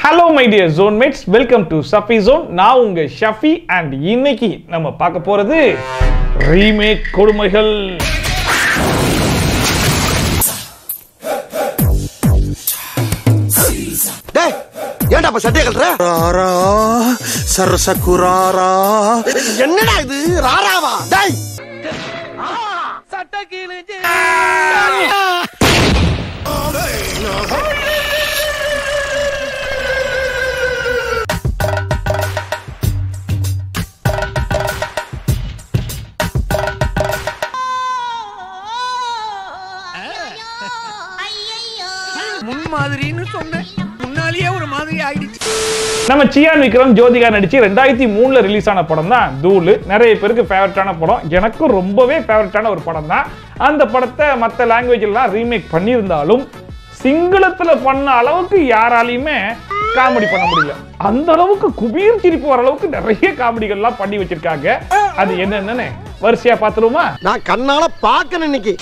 Hello my dear zone mates, welcome to Safi Zone. நான் உங்க Shafi and இன்னைக்கு நம்ம பார்க்க போறது ரீமேக் கொடுமைகள். டேய் ஏன்டா அப்ப சட்டை கல்ற? ராரா சரசகுராரா என்னடா இது ராராவா? டேய் சட்டை கிழிஞ்சு முன்மாதிரின்னு சொன்னேன், முன்னாலேயே ஒரு மாதிரி ஆயிடுச்சு. நம்ம சியான் விக்ரம் ஜோதிகா நடிச்சு 2003ல ரிலீஸ் ஆன படம் தான் தூள். நிறைய பேருக்கு ஃபேவரட்டான படம், எனக்கும் ரொம்பவே ஃபேவரட்டான ஒரு படம் தான். அந்த படத்தை மற்ற லாங்குவேஜ்லாம் ரீமேக் பண்ணியிருந்தாலும் சிங்களத்துல பண்ண அளவுக்கு யாராலையுமே காமெடி பண்ண முடியல. அந்த அளவுக்கு குபீர் சிரிப்பு வர அளவுக்கு நிறைய காமெடிகள்லாம் பண்ணி வச்சிருக்காங்க. அது என்னன்னு வரிசையா பாத்துருவோமா? நான் கண்ணால பாக்கணும் இன்னைக்கு.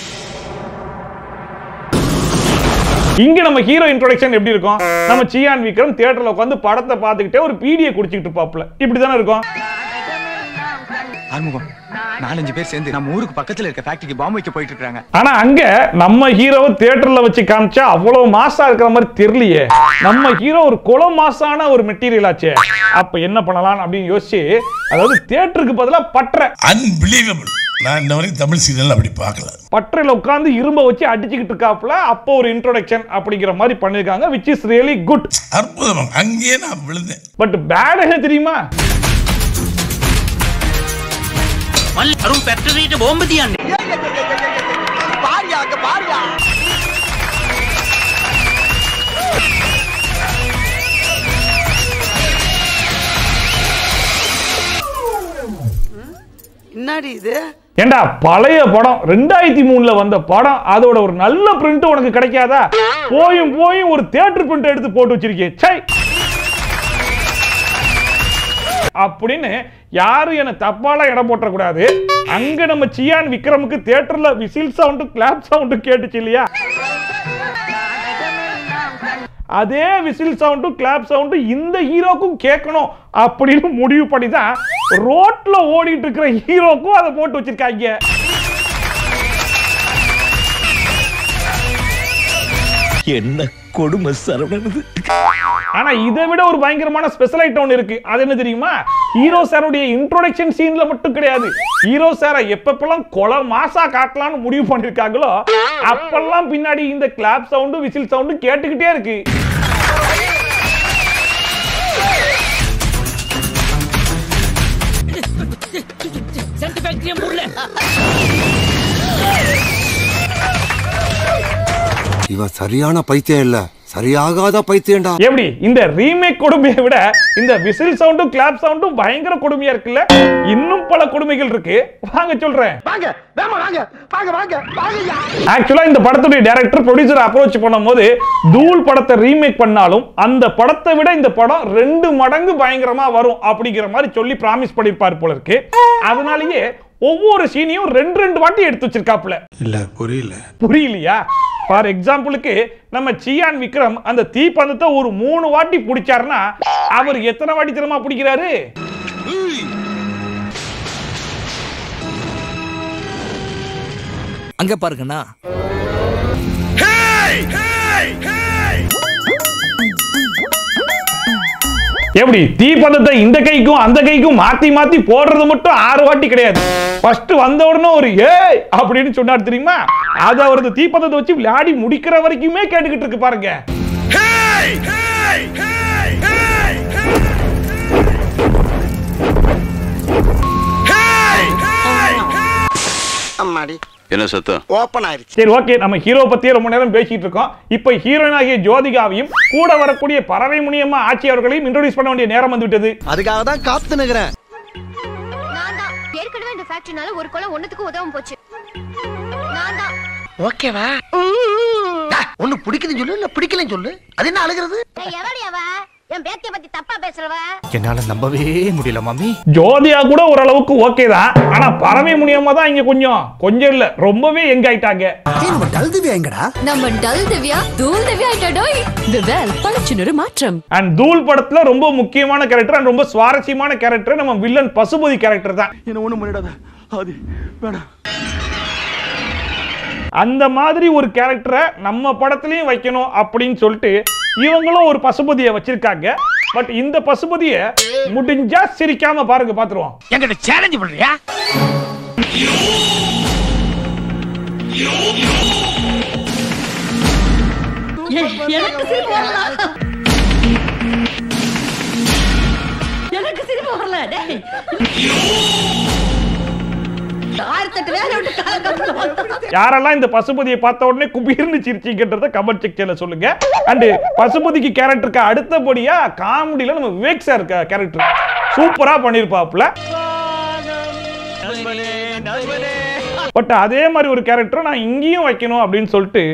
இங்க நம்ம ஹீரோ இன்ட்ரோடக்ஷன் எப்படி இருக்கும்? நம்ம சியான் விக்ரம் தியேட்டர்ல உட்கார்ந்து படத்தை பார்த்துக்கிட்டே ஒரு பீடியை குடிச்சிட்டு இருப்பாப்ல. இப்படிதானே இருக்கும். ஆறுமுகம் 4-5 பேர் சேர்ந்து நம்ம ஊருக்கு பக்கத்துல இருக்க ஃபேக்டரிக்கு பாம்பு வைக்க போயிட்டு இருக்காங்க. ஆனா அங்க நம்ம ஹீரோவை தியேட்டர்ல வச்சு காமிச்சா அவ்வளவு மாசா இருக்கிற மாதிரி தெரியலையே. நம்ம ஹீரோ ஒரு கொலை மாசான ஒரு மெட்டீரியல் ஆச்சே. அப்ப என்ன பண்ணலாம் அப்படின்னு யோசிச்சு, அதாவது தியேட்டருக்கு பதிலா பற்ற அன்பிலீவபிள். நான் இந்த வரைக்கும் தமிழ் சீரியல் அப்படி பார்க்கல. பற்றையில உட்கார்ந்து இரும்ப வச்சு அடிச்சுக்கிட்டு இருக்காப்ல. அப்போ ஒரு இன்ட்ரோடக்ஷன் அப்படிங்கிற மாதிரி பண்ணிருக்காங்க, which is really good. அற்புதம். அங்கேயே நான் விழுந்தேன். பட் பேட் என்ன தெரியுமா? அரும் ஃபேக்டரியில பாம்பு தியானே. பாரியா அங்க பாரியா. என்னடி இது? ஏண்டா பழைய படம் 2003ல வந்த படம், அதோட ஒரு நல்ல பிரிண்ட் உனக்கு கிடைக்காதா? போயும் ஒரு தியேட்டர் பிரிண்ட் எடுத்து போட்டு வச்சிருக்கேன் சை அப்படின்னு யாரும் என்ன தப்பால இடம் போட்ட கூடாது. அங்க நம்ம சியான் விக்ரமுக்கு தியேட்டர்ல விசில் சவுண்ட் கிளாப் சவுண்ட் கேட்டுச்சு இல்லையா? அதே விசில் சவுண்ட் கிளாப் சவுண்ட் இந்த ஹீரோக்கும் கேட்கணும் அப்படின்னு முடிவு பண்ணி தான் ரோட்ல ஓடிட்டு இருக்கிற ஹீரோக்கும் அதை போட்டு வச்சிருக்காங்க. என்ன கொடுமை சரவணனது. ஆனா இதை விட ஒரு பயங்கரமான ஸ்பெஷல் ஐட்டம் ஒன்று இருக்கு. அது என்ன தெரியுமா? ஹீரோ சாருடைய இன்ட்ரோடக்ஷன் சீன்ல மட்டும் கிடையாது, ஹீரோ சாரை எப்பப்பெல்லாம் கொலை மாசா காட்டலாம்னு முடிவு பண்ணிருக்காங்களோ அப்பெல்லாம் பின்னாடி இந்த கிளாப் சவுண்ட் விசில் சவுண்ட் கேட்டுக்கிட்டே இருக்கு. இவன் சரியான பைத்தியம் இல்ல, சரியாகாத பைத்தியம்டா. எப்படி இந்த ரீமேக் கொடுமையை விட இந்த விசில் சவுண்டும் கிளாப் சவுண்டும் பயங்கர கொடுமையா இருக்குல்ல? இன்னும் பல கொடுமைகள் இருக்கு, வாங்க சொல்றேன். வாங்க வேமா வாங்க வாங்க வாங்க வாங்கயா. ஆக்சுவலா இந்த படத்துடைய டைரக்டர் ப்ரொடியூசர் அப்ரோச் பண்ணும்போது தூள் படத்தை ரீமேக் பண்ணாலும் அந்த படத்தை விட இந்த படம் 2 மடங்கு பயங்கரமா வரும் அப்படிங்கிற மாதிரி சொல்லி பிராமிஸ் பண்ணிருப்பார் போல இருக்கு. அதனாலேயே ஒவ்வொரு சீனையும் 2 வாட்டி எடுத்து வச்சிருக்காப்ல. இல்ல புரியலையா? ஃபார் எக்ஸாம்பிளுக்கு நம்ம சியான் விக்ரம் அந்த தீப்பந்தத்தை ஒரு 3 வாட்டி பிடிச்சாருன்னா அவர் எத்தனை வாட்டி திறமா பிடிக்கிறாரு? அங்க பாருங்கண்ணா. எப்படி தீப்பந்தத்தை இந்த கைக்கும் அந்த கைக்கும் மாத்தி மாத்தி போடுறது மட்டும் 6 வாட்டி கிடையாது. ஃபர்ஸ்ட் வந்த உடனே ஒரு ஏய் அப்படின்னு சொன்னார் தெரியுமா? அது அவரது தீப்பந்தத்தை வச்சு விளையாடி முடிக்கிற வரைக்குமே கேட்டுக்கிட்டு இருக்கு பாருங்க. அம்மாடி என்ன சத்தம்? ஓபன் ஆயிருச்சு. சரி ஓகே, நம்ம ஹீரோ பத்தியே ரொம்ப நேரம் பேசிட்டு இருக்கோம். இப்போ ஹீரோயின் ஆகிய ஜோதிகாவையும் கூட வரக்கூடிய பறவை முனியம்மா ஆட்சி அவர்களையும் இன்ட்ரோடியூஸ் பண்ண வேண்டிய நேரம் வந்து விட்டது. அதுக்காக தான் காத்து நிக்கிறேன். நான் தான் ஏற்கனவே இந்த ஃபேக்டரினால ஒரு கொலை ஒண்ணுத்துக்கு உதவும் போச்சு. நான் தான். ஓகேவா? ஒண்ணு பிடிக்குதுன்னு சொல்லு, இல்ல பிடிக்கலன்னு சொல்லு. அது என்ன அழுகிறது? எவடி அவ? என் என் பேத்திய பத்தி தப்பா பேசுறவ? என்னால நம்பவே முடியல மாமி. ஜோதியா கூட ஓரளவுக்கு ஓகே தான். ஆனா பரமே முடியாம தான் இங்க கொஞ்சம் இல்ல ரொம்பவே எங்க ஆயிட்டாங்க. நம்ம டல் திவ்யா எங்கடா? நம்ம டல் திவ்யா தூள் திவ்யா ஆயிட்டடோய். விவேல் பலச்சினொரு மாற்றம். அண்ட் தூள் படத்துல ரொம்ப முக்கியமான கேரக்டர் அண்ட் ரொம்ப சுவாரஸ்யமான கேரக்டர் நம்ம வில்லன் பசுபதி கேரக்டர் தான். என்ன ஒண்ணும் பண்ணிடாத. அது வேணாம். அந்த மாதிரி ஒரு கேரக்டரை நம்ம படத்துலயும் வைக்கணும் அப்படின்னு சொல்லிட்டு இவங்களும் ஒரு பசுபதியை வச்சிருக்காங்க. பட் இந்த பசுபதியை முடிஞ்சா சிரிக்காம பாருங்க, பாத்துருவோம். என்கிட்ட சேலஞ்ச் பண்றியா? எனக்கு சிரிப்பு வரல. டேய் யாரெல்லாம் இந்த பசுபதியை பார்த்த உடனே குபீர்னு சிரிச்சிங்கன்றத கமெண்ட் செக்ஷன்ல சொல்லுங்க. அண்ட் பசுபதிக்கு கேரக்டருக்கு அடுத்தபடியா காமெடியில நம்ம விவேக் சார் கேரக்டர் சூப்பரா பண்ணிருப்பாப்ல. பட் அதே மாதிரி ஒரு கேரக்டர் நான் இங்கேயும் வைக்கணும் அப்படின்னு சொல்லிட்டு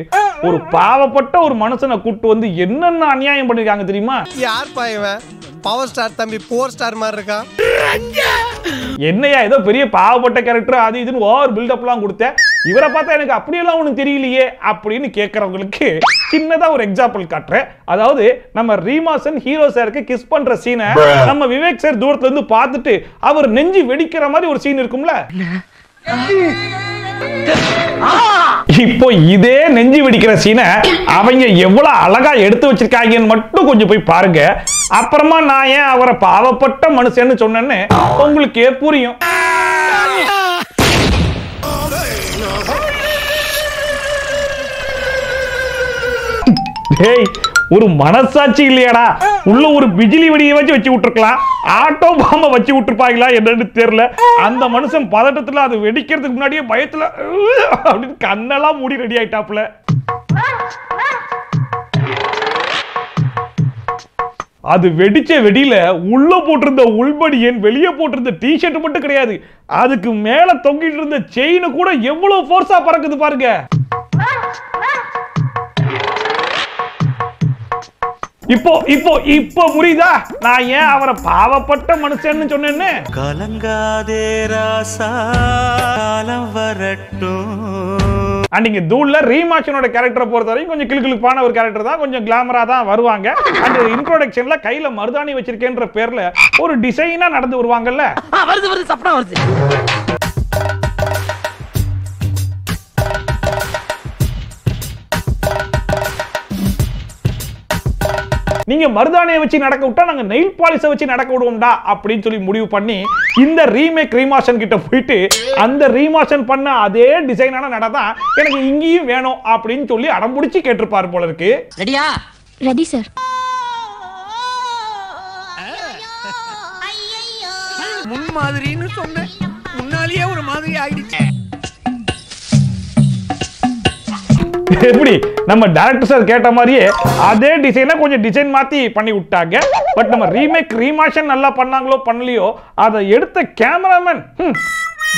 ஒரு பாவப்பட்ட ஒரு மனுஷனை கூட்டு வந்து என்னென்ன அநியாயம் பண்ணிருக்காங்க தெரியுமா? யார் பாயவன்? பவர் ஸ்டார் தம்பி 4 ஸ்டார் மாதிரி இருக்கா? என்னையா ஏதோ பெரிய பாவப்பட்ட கேரக்டர் அது இதுன்னு ஓவர் பில்டப்லாம் கொடுத்தேன், இவரை பார்த்தா எனக்கு அப்படியெல்லாம் ஒன்றும் தெரியலையே அப்படின்னு கேட்கறவங்களுக்கு சின்னதா ஒரு எக்ஸாம்பிள் காட்டுறேன். அதாவது நம்ம ரீமாசன் ஹீரோ சாருக்கு கிஸ் பண்ற சீனை நம்ம விவேக் சார் தூரத்துல இருந்து பார்த்துட்டு அவர் நெஞ்சு வெடிக்கிற மாதிரி ஒரு சீன் இருக்கும்ல, இப்போ இதே நெஞ்சு வெடிக்கிற சீனை அவங்க எவ்வளவு அழகா எடுத்து வச்சிருக்காங்கன்னு மட்டும் கொஞ்சம் போய் பாருங்க. அப்புறமா நான் ஏன் அவரை பாவப்பட்ட மனுஷன்னு சொன்னேன்னு உங்களுக்கே புரியும். ஒரு மனசாட்சி இல்லையாடா? உள்ள ஒரு பிஜிலி வெடியை வச்சு விட்டுருக்கலாம், ஆட்டோ பாம்ப வச்சு விட்டுருப்பாங்களா என்னன்னு தெரியல. அந்த மனுஷன் பதட்டத்துல அது வெடிக்கிறதுக்கு முன்னாடியே பயத்துல அப்படின்னு கண்ணெல்லாம் மூடி ரெடி ஆயிட்டாப்ல. அது வெடிச்ச வெடியில உள்ள போட்டிருந்த உள்படியன் வெளியே போட்டிருந்த டிஷர்ட் மட்டும் கிடையாது, அதுக்கு மேல தொங்கிட்டு இருந்த செயின் கூட எவ்வளவு ஃபோர்ஸா பறக்குது பாருங்க. இப்போ புரியுதா நான் ஏன் அவரை பாவப்பட்ட மனுஷன்னு சொன்னேன்னு? கலங்காதே ராசா காலம் வரட்டும். அண்ட் தூள்ல ரீமாஷனோட கேரக்டரை பொறுத்தவரைக்கும் கொஞ்சம் கிளுகிளுப்பான ஒரு கேரக்டர் தான், கொஞ்சம் கிளாமரா தான் வருவாங்க. அண்ட் இன்ட்ரோடக்ஷன்ல கையில மருதாணி வச்சிருக்கேன்ற பேர்ல ஒரு டிசைனா நடந்து வருவாங்கல்ல. வருது சப்பனா வருது. நீங்க மருதாணியை வச்சு நடக்க விட்டா நாங்க நெயில் பாலிஷை வச்சு நடக்க விடுவோம்டா அப்படின்னு சொல்லி முடிவு பண்ணி இந்த ரீமேக் ரீமாஷன் கிட்ட போயிட்டு அந்த ரீமாஷன் பண்ண அதே டிசைனான நட தான் எனக்கு இங்கேயும் வேணும் அப்படின்னு சொல்லி அடம்பிடிச்சு கேட்டிருப்பாரு போல இருக்கு. ரெடியா? Ready sir. முன் மாதிரின்னு சொன்னேன், முன்னாலேயே ஒரு மாதிரி ஆயிடுச்சு. எப்படி நம்ம டைரக்டர் சார் கேட்ட மாதிரியே அதே டிசைனை கொஞ்சம் டிசைன் மாத்தி பண்ணி விட்டாங்க. பட் நம்ம ரீமேக் ரீமாஷன் நல்லா பண்ணாங்களோ பண்ணலையோ அதை எடுத்த கேமராமேன்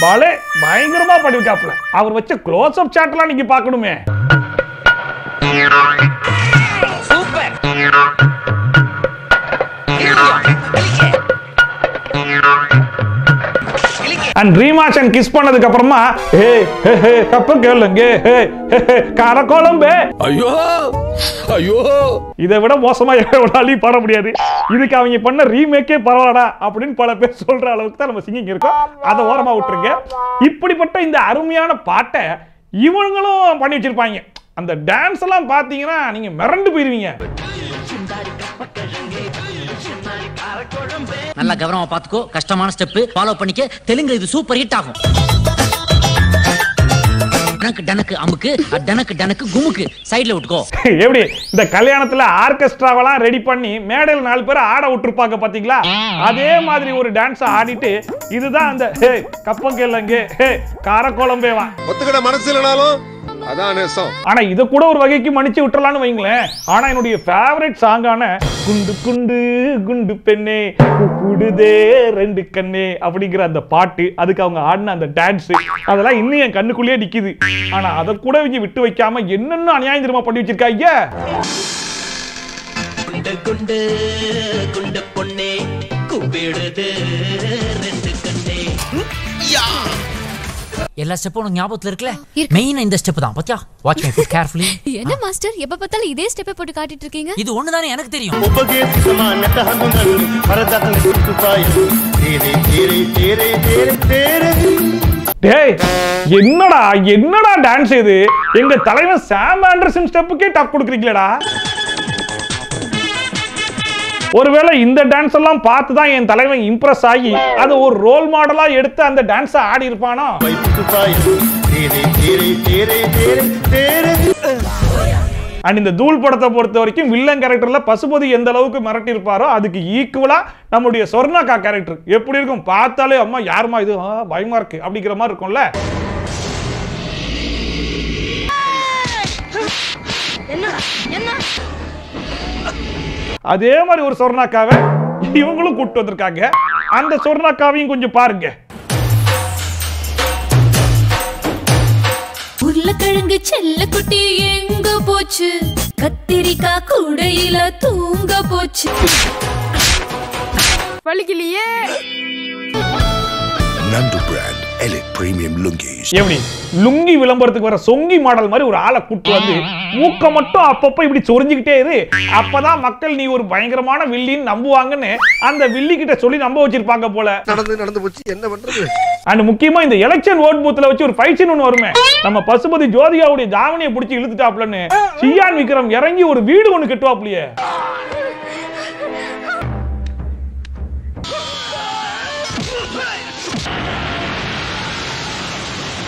பாலே பயங்கரமா பண்ணிருக்காப்ல. அவர் வச்ச க்ளோஸ் அப் ஷாட்லாம் நீங்க பார்க்கணுமே. சூப்பர். அண்ட் ரீமாஷன் கிஸ் பண்ணதுக்கு அப்புறமா தப்பு கேளுங்க கரக்கோலம்பே, ஐயோ ஐயோ, இதை விட மோசமா எவ்வளவு பாட முடியாது. இதுக்கு அவங்க பண்ண ரீமேக்கே பரவாடா அப்படின்னு பல பேர் சொல்ற அளவுக்கு தான் நம்ம சிங்கிங் இருக்கோம். அதை ஓரமா விட்டுருங்க. இப்படிப்பட்ட இந்த அருமையான பாட்டை இவங்களும் பண்ணி வச்சிருப்பாங்க. அந்த டான்ஸ் எல்லாம் பாத்தீங்கன்னா நீங்க மிரண்டு போயிருவீங்க. நல்லா கவனமா பாத்துக்கோ, கஷ்டமான ஸ்டெப் ஃபாலோ பண்ணிக்க. தெலுங்கு இது சூப்பர் ஹிட் ஆகும். டனக்கு டனக்கு அமுக்கு, டனக்கு டனக்கு குமுக்கு சைடுல விட்டுக்கோ. எப்படி இந்த கல்யாணத்துல ஆர்கெஸ்ட்ராவெல்லாம் ரெடி பண்ணி மேடையில் 4 பேர் ஆட விட்டுருப்பாங்க பாத்தீங்களா? அதே மாதிரி ஒரு டான்ஸ் ஆடிட்டு இதுதான் அந்த கப்பங்கேலங்க காரக்குழம்பேவா ஒத்துக்கிட மனசு இல்லனாலும் அதான் நேசம். ஆனா இத கூட ஒரு வகைக்கு மன்னிச்சு விட்டுறலாம்னு வைங்களேன். ஆனா என்னுடைய ஃபேவரட் சாங்கான குண்டு குண்டு குண்டு பெண்ணே கூடுதே 2 கண்ணே அப்படிங்கிற அந்த பாட்டு, அதுக்கு அவங்க ஆடின அந்த டான்ஸ், அதெல்லாம் இன்னும் என் கண்ணுக்குள்ளேயே நிக்குது. ஆனா அதை கூட இவங்க விட்டு வைக்காம என்னென்ன அநியாயம் தெரியுமா பண்ணி வச்சிருக்காங்க. குண்டு குண்டு குண்டு பொண்ணே கும்பிடுது ரெண்டு கண்ணே. எல்லா ஸ்டெப்பும் உனக்கு ஞாபகத்துல இருக்குல்ல? மெயினா இந்த ஸ்டெப் தான். பாத்தியா? Watch my foot carefully. என்ன மாஸ்டர் எப்ப பார்த்தாலும் இதே ஸ்டெப்பை போட்டு காட்டிட்டு இருக்கீங்க? இது ஒண்ணுதானே எனக்கு தெரியும். டேய் என்னடா என்னடா டான்ஸ் இது? எங்க தலைவன் சாம் ஆண்டர்சன் ஸ்டெப்புக்கே டப் கொடுக்குறீங்களேடா. ஒருவேளை இந்த டான்ஸ் எல்லாம் பார்த்து தான் என் தலைவன் இம்ப்ரெஸ் ஆகி அது ஒரு ரோல் மாடலா எடுத்து அந்த டான்ஸ ஆடி இருப்பானோ? அண்ட் இந்த தூள் படத்தை பொறுத்த வரைக்கும் வில்லன் கேரக்டர்ல பசுபதி எந்த அளவுக்கு மிரட்டி இருப்பாரோ அதுக்கு ஈக்குவலா நம்மளுடைய சொர்ணாக்கா கேரக்டர் எப்படி இருக்கும்? பார்த்தாலே அம்மா யாருமா இது பயமா இருக்கு அப்படிங்கிற மாதிரி இருக்கும்ல. அதே மாதிரி ஒரு சொர்ணாக்காவை இவங்களும் கூட்டு வந்திருக்காங்க. அந்த சொர்ணாக்காவையும் கொஞ்சம் பாருங்க. உருளைக்கிழங்கு செல்ல குட்டி எங்க போச்சு? கத்திரிக்காய் கூடையில தூங்க போச்சு. வலிக்கலையே. நண்டு பிராண்ட் எலிட் பிரீமியம் லுங்கிஸ். எப்படி லுங்கி விளம்பரத்துக்கு வர சொங்கி மாடல் மாதிரி ஒரு ஆளை கூட்டு வந்து மூக்க மட்டும் அப்பப்ப இப்படி சொரிஞ்சுக்கிட்டே இரு, அப்பதான் மக்கள் நீ ஒரு பயங்கரமான வில்லின்னு நம்புவாங்கன்னு அந்த வில்லி கிட்ட சொல்லி நம்ப வச்சிருப்பாங்க போல. நடந்து போச்சு, என்ன பண்றது? அண்ட் முக்கியமா இந்த எலெக்ஷன் ஓட் பூத்ல வச்சு ஒரு ஃபைட் சீன் ஒன்னு வருமே, நம்ம பசுபதி ஜோதிகாவுடைய தாவணியை பிடிச்சி இழுத்துட்டாப்லன்னு சியான் விக்ரம் இறங்கி ஒரு வீடு ஒன்னு கட்டுவாப்லையே.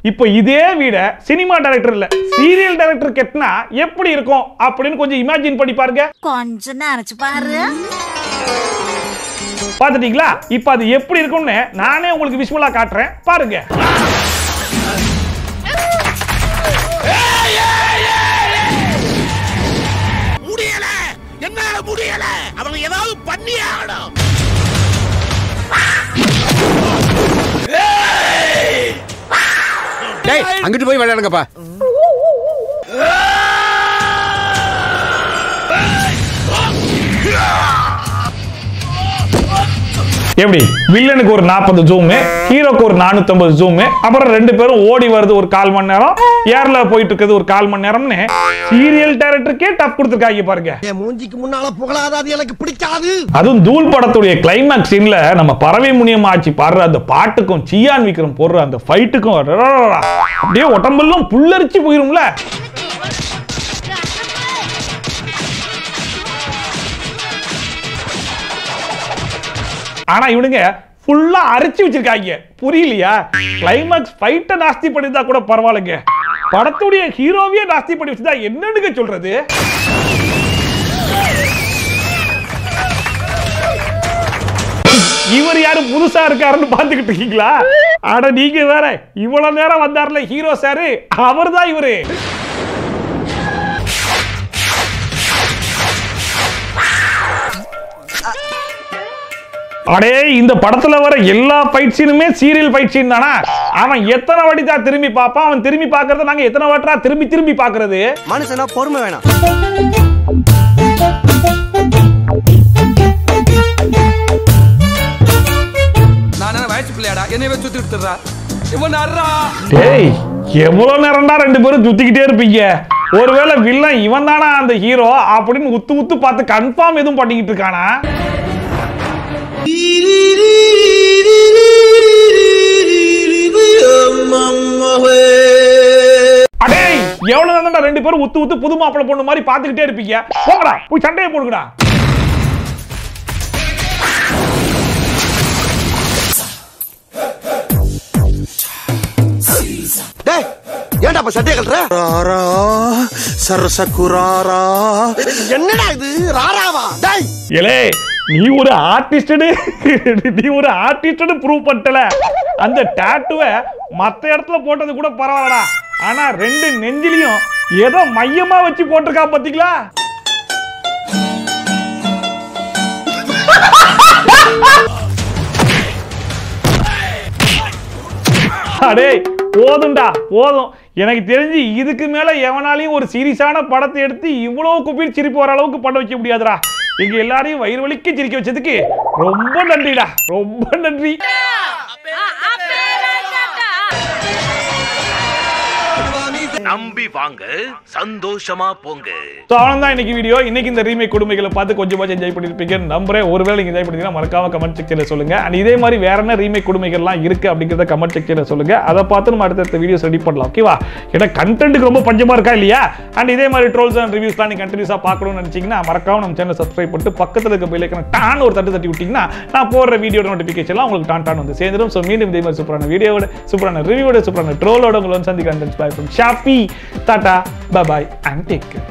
இப்போ இதே வீட சினிமா டைரக்டர் இல்ல சீரியல் டைரக்டர் கெட்னா எப்படி இருக்கும் அப்படின்னு கொஞ்சம் இமேஜின் பண்ணி பாருங்க. கொஞ்சம் நினைச்சு பாரு. பாத்துட்டீங்களா? இப்போ அது எப்படி இருக்கும்னு நானே உங்களுக்கு விஷுவலா காட்டுறேன் பாருங்க. முடியல, என்னால முடியல, அவங்க ஏதாவது பண்ணி ஆகணும். டேய் அங்கிட்டு போய் விளையாடுங்கப்பா. எப்படி வில்லனுக்கு ஒரு 40 ஜூம், ஹீரோக்கு ஒரு 450 ஜூம், அப்புறம் ரெண்டு பேரும் ஓடி வருது ஒரு 1/4 மணி நேரம், ஏர்ல போயிட்டு இருக்குது ஒரு 1/4 மணி நேரம்னு சீரியல் டைரக்டருக்கே டப் கொடுத்துருக்காங்க பாருங்க. என் மூஞ்சிக்கு முன்னால புகழாத, அது எனக்கு பிடிக்காது. அதுவும் தூள் படத்துடைய கிளைமாக்ஸ் சீன்ல நம்ம பறவை முனியம் ஆட்சி பாடுற அந்த பாட்டுக்கும் சியான் விக்ரம் போடுற அந்த ஃபைட்டுக்கும் அப்படியே உடம்பெல்லாம் புல்லரிச்சு போயிரும்ல. ஆனா இவனுங்க ஃபுல்லா அரைச்சு வச்சிருக்காங்க, புரியலையா? கிளைமாக்ஸ் ஃபைட்டை நாஸ்தி பண்ணிருந்தா கூட பரவாயில்லைங்க, படத்துடைய ஹீரோவையே நாஸ்தி பண்ணி வச்சுதா என்னன்னு சொல்றது? இவர் யாரு புதுசா இருக்காருன்னு பாத்துக்கிட்டு இருக்கீங்களா? ஆனா நீங்க வேற, இவ்வளவு நேரம் வந்தார்ல ஹீரோ சாரு, அவர்தான் இவரு. அடே இந்த படத்துல வர எல்லா ஃபைட் சீனுமே சீரியல் ஃபைட் சீன் தானா? அவன் எத்தனை வாட்டி தான் திரும்பி பாப்பான்? அவன் திரும்பி பாக்குறத நாங்க எத்தனை வாட்டா திரும்பி திரும்பி பாக்குறது? மனுஷனா பொறுமை வேணாம். நானே வயசு பிள்ளையாடா, என்னைய வச்சு சுத்தி எடுத்துறா. இவன் அறா. டேய் எவ்வளவு நேரம்டா ரெண்டு பேரும் சுத்திக்கிட்டே இருப்பீங்க? ஒருவேளை வில்லன் இவன் தானா அந்த ஹீரோ அப்படின்னு உத்து உத்து பார்த்து கன்ஃபார்ம் எதுவும் பண்ணிக்கிட்டு இருக்கானா? அடே எவ்வளவு நேரம் ரெண்டு பேரும் உத்து உத்து புது மாப்பிள்ளை பொண்ணு மாதிரி பாத்துக்கிட்டே இருப்பீங்க? போங்கடா போய் சண்டையை போடுங்கடா. டேய் ஏன்டா அப்ப சட்டையை கழற? ராரா சரசகுராரா. என்னடா இது ராராவா? டேய் ஏலே நீ ஒரு ஆர்டிஸ்ட், நீ ஒரு ஆர்டிஸ்ட் ப்ரூவ் பண்ணல. அந்த டாட்டூவை மத்த இடத்துல போட்டது கூட பரவாயில்லடா, ஆனா ரெண்டு நெஞ்சிலையும் ஏதோ மையமா வச்சு போட்டிருக்கா பாத்தீங்களா? அடே போதும்டா போதும். எனக்கு தெரிஞ்சு இதுக்கு மேல எவனாலையும் ஒரு சீரியஸான படத்தை எடுத்து இவ்வளவு குப்பில் சிரிப்பு வர அளவுக்கு பண்ண வைக்க முடியாதுடா. எங்க எல்லாரையும் வயிறு வலிக்க சிரிக்க வச்சதுக்கு ரொம்ப நன்றிடா, ரொம்ப நன்றி. நம்பி வாங்க, சந்தோஷமா போங்க. சோ அவ்வளவுதான் இன்னைக்கு வீடியோ. இன்னைக்கு இந்த ரீமேக் கொடுமைகளை பார்த்து கொஞ்சமா என்ஜாய் பண்ணிருப்பீங்க நம்புறேன். ஒருவேளை நீங்க என்ஜாய் பண்ணிட்டீங்கன்னா மறக்காம கமெண்ட் செக்ஷன்ல சொல்லுங்க. அண்ட் இதே மாதிரி வேற என்ன ரீமேக் கொடுமைகள்லாம் இருக்கு அப்படிங்கறத கமெண்ட் செக்ஷன்ல சொல்லுங்க. அதை பார்த்து நம்ம அடுத்த வீடியோஸ் ரெடி பண்ணலாம். ஓகேவா? ஏன்னா கண்டென்ட்க்கு ரொம்ப பஞ்சமா இருக்கா இல்லையா? அண்ட் இதே மாதிரி ட்ரோல்ஸ் அண்ட் ரிவ்யூஸ்லாம் நீங்க கண்டினியூஸா பார்க்கணும்னு நினைச்சீங்கன்னா மறக்காம நம்ம சேனலை சப்ஸ்கிரைப் பண்ணிட்டு பக்கத்துல இருக்க பெல் ஐகானை டான் ஒரு தட்டி விட்டீங்கன்னா நான் போடுற வீடியோ நோட்டிபிகேஷன்லாம் உங்களுக்கு டான் வந்து சேர்ந்துடும். சோ மீண்டும் இதே மாதிரி சூப்பரான வீடியோவோட, சூப்பரான ரிவ்யூவோட, சூப்பரான ட்ரோலோட உங்களை வந்து சந்திக்கிறேன். By from Shafi. Tata, bye bye, and take care.